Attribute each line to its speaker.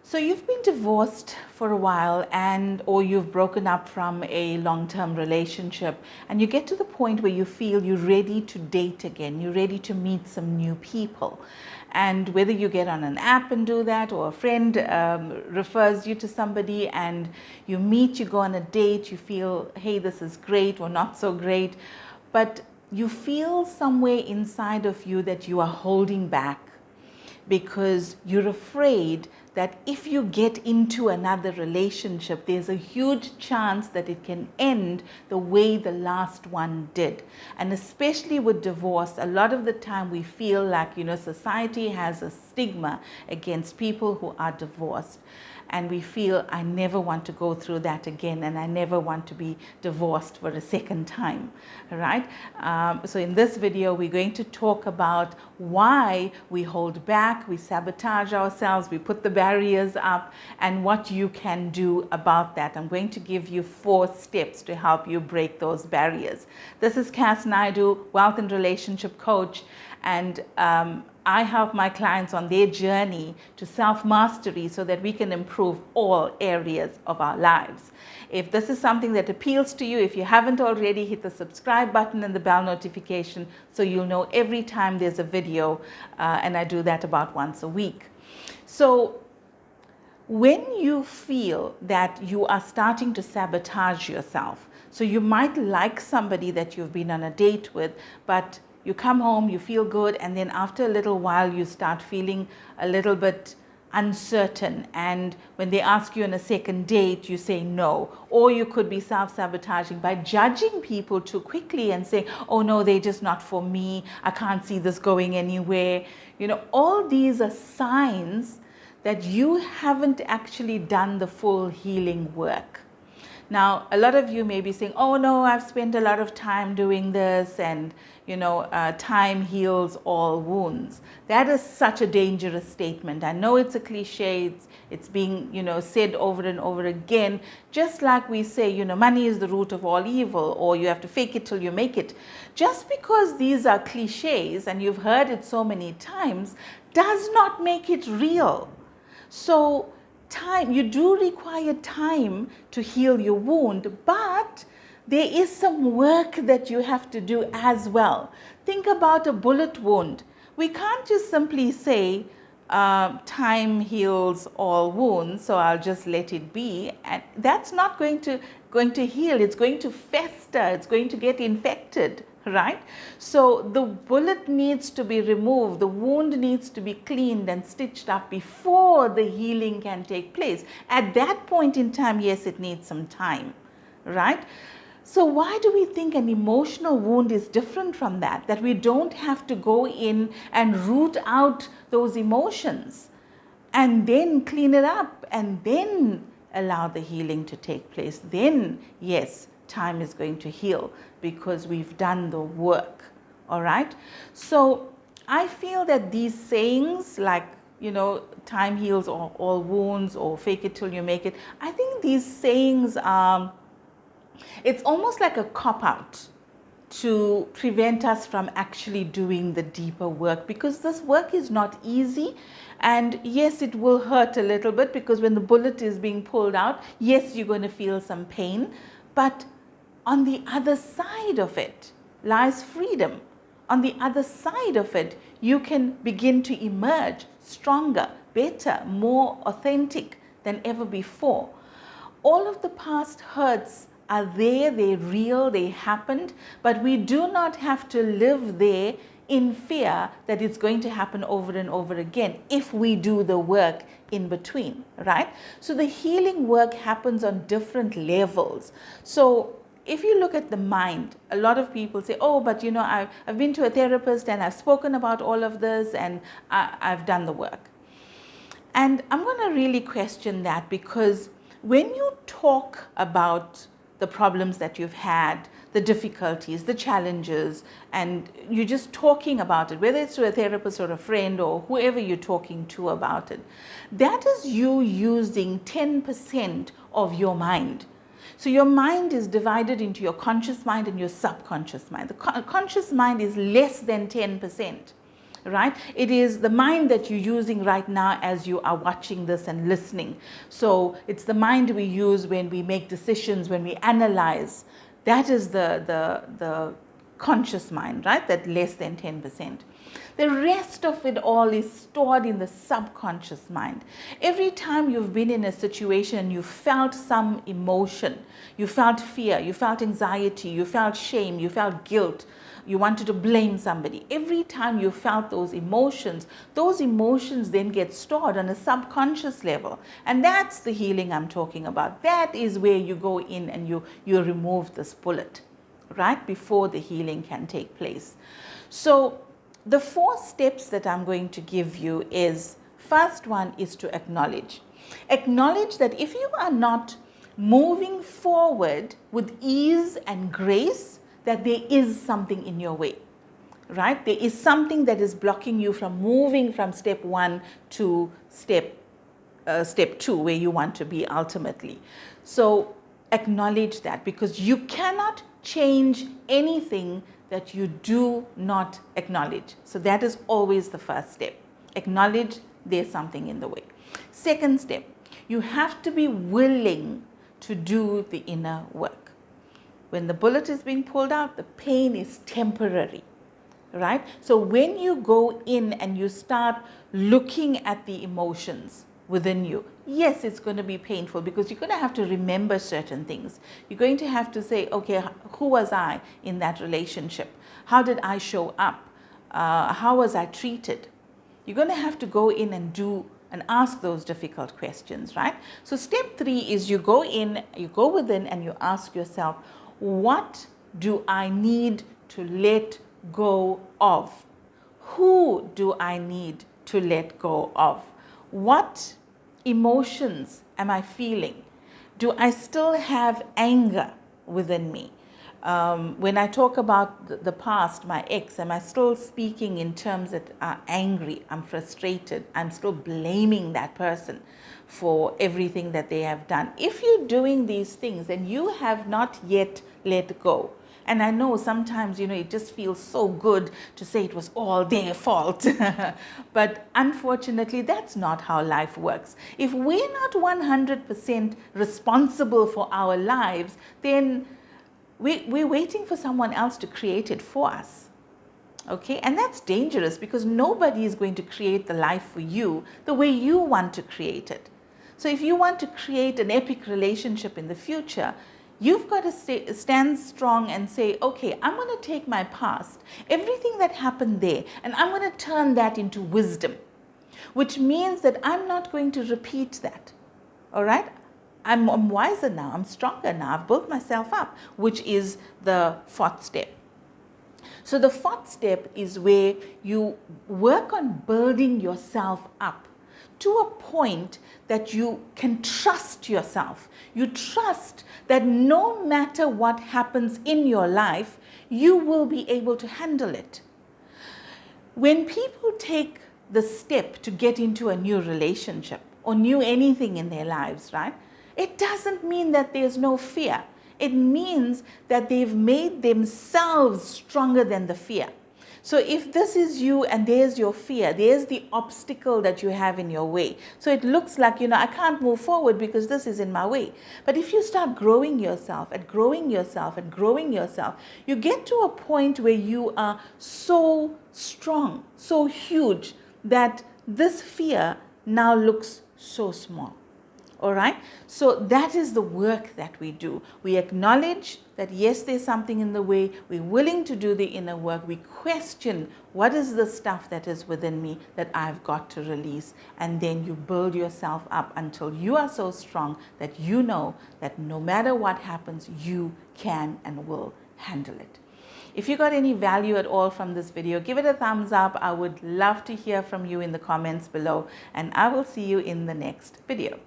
Speaker 1: So you've been divorced for a while or you've broken up from a long-term relationship, and you get to the point where you feel you're ready to date again, you're ready to meet some new people. And whether you get on an app and do that, or a friend refers you to somebody and you meet, you go on a date, you feel, hey, this is great or not so great, but you feel somewhere inside of you that you are holding back because you're afraid that if you get into another relationship, there's a huge chance that it can end the way the last one did. And especially with divorce, a lot of the time we feel like, society has a stigma against people who are divorced. And we feel, I never want to go through that again, and I never want to be divorced for a second time, right? So in this video, we're going to talk about why we hold back, we sabotage ourselves, we put the barriers up, and what you can do about that. I'm going to give you 4 steps to help you break those barriers. This is Naidoo, Wealth and Relationship Coach, and I help my clients on their journey to self-mastery so that we can improve all areas of our lives. If this is something that appeals to you, if you haven't already, hit the subscribe button and the bell notification so you'll know every time there's a video, and I do that about once a week. So when you feel that you are starting to sabotage yourself, so you might like somebody that you've been on a date with, but you come home, you feel good, and then after a little while you start feeling a little bit uncertain, and when they ask you on a second date, you say no. Or you could be self-sabotaging by judging people too quickly and saying, oh no, they're just not for me, I can't see this going anywhere. All these are signs that you haven't actually done the full healing work. Now, a lot of you may be saying, oh no, I've spent a lot of time doing this, and time heals all wounds. That is such a dangerous statement. I know it's a cliche, it's being said over and over again, just like we say, money is the root of all evil, or you have to fake it till you make it. Just because these are cliches and you've heard it so many times does not make it real. So you do require time to heal your wound, but there is some work that you have to do as well. Think about a bullet wound. We can't just simply say, time heals all wounds, so I'll just let it be. And that's not going to heal. It's going to fester. It's going to get infected, right? So the bullet needs to be removed. The wound needs to be cleaned and stitched up before the healing can take place. At that point in time, yes, it needs some time, right? So why do we think an emotional wound is different from that? That we don't have to go in and root out those emotions and then clean it up and then allow the healing to take place. Then, yes, time is going to heal because we've done the work, all right? So I feel that these sayings like, time heals all wounds, or fake it till you make it, I think these sayings are, it's almost like a cop-out to prevent us from actually doing the deeper work, because this work is not easy. And yes, it will hurt a little bit, because when the bullet is being pulled out, yes, you're going to feel some pain, but on the other side of it lies freedom. On the other side of it, you can begin to emerge stronger, better, more authentic than ever before. All of the past hurts are there, they're real, they happened, but we do not have to live there in fear that it's going to happen over and over again if we do the work in between, right? So the healing work happens on different levels. So if you look at the mind, a lot of people say, oh, but I've been to a therapist and I've spoken about all of this and I've done the work. And I'm going to really question that, because when you talk about the problems that you've had, the difficulties, the challenges, and you're just talking about it, whether it's to a therapist or a friend or whoever you're talking to about it, that is you using 10% of your mind. So your mind is divided into your conscious mind and your subconscious mind. The conscious mind is less than 10%. right? It is the mind that you're using right now as you are watching this and listening. So it's the mind we use when we make decisions, when we analyze. That is the conscious mind, right? That less than 10%. The rest of it all is stored in the subconscious mind. Every time you've been in a situation and you felt some emotion, you felt fear, you felt anxiety, you felt shame, you felt guilt, you wanted to blame somebody. Every time you felt those emotions then get stored on a subconscious level. And that's the healing I'm talking about. That is where you go in and you remove this bullet, right, before the healing can take place. So the 4 steps that I'm going to give you is, first one is to acknowledge. Acknowledge that if you are not moving forward with ease and grace, that there is something in your way, right? There is something that is blocking you from moving from step 1 to step 2, where you want to be ultimately. So acknowledge that, because you cannot change anything that you do not acknowledge. So that is always the first step. Acknowledge there's something in the way. Second step, you have to be willing to do the inner work. When the bullet is being pulled out, the pain is temporary, right? So when you go in and you start looking at the emotions within you, yes, it's going to be painful, because you're going to have to remember certain things. You're going to have to say, okay, who was I in that relationship? How did I show up? How was I treated? You're going to have to go in and do and ask those difficult questions, right? So step 3 is you go in, you go within and you ask yourself, what do I need to let go of? Who do I need to let go of? What emotions am I feeling? Do I still have anger within me? When I talk about the past, my ex, am I still speaking in terms that are angry, I'm frustrated, I'm still blaming that person for everything that they have done? If you're doing these things and you have not yet let go, and I know sometimes, it just feels so good to say it was all their fault. But unfortunately, that's not how life works. If we're not 100% responsible for our lives, then we're waiting for someone else to create it for us. Okay, and that's dangerous, because nobody is going to create the life for you the way you want to create it. So if you want to create an epic relationship in the future, you've got to stand strong and say, okay, I'm going to take my past, everything that happened there, and I'm going to turn that into wisdom, which means that I'm not going to repeat that. All right? I'm wiser now, I'm stronger now, I've built myself up, which is the 4th step. So the 4th step is where you work on building yourself up to a point that you can trust yourself. You trust that no matter what happens in your life, you will be able to handle it. When people take the step to get into a new relationship or new anything in their lives, right? It doesn't mean that there's no fear. It means that they've made themselves stronger than the fear. So if this is you and there's your fear, there's the obstacle that you have in your way. So it looks like, I can't move forward because this is in my way. But if you start growing yourself and growing yourself and growing yourself, you get to a point where you are so strong, so huge, that this fear now looks so small. All right, so that is the work that we do. We acknowledge that yes, there's something in the way. We're willing to do the inner work. We question, what is the stuff that is within me that I've got to release? And then you build yourself up until you are so strong that you know that no matter what happens, you can and will handle it. If you got any value at all from this video, give it a thumbs up. I would love to hear from you in the comments below, and I will see you in the next video.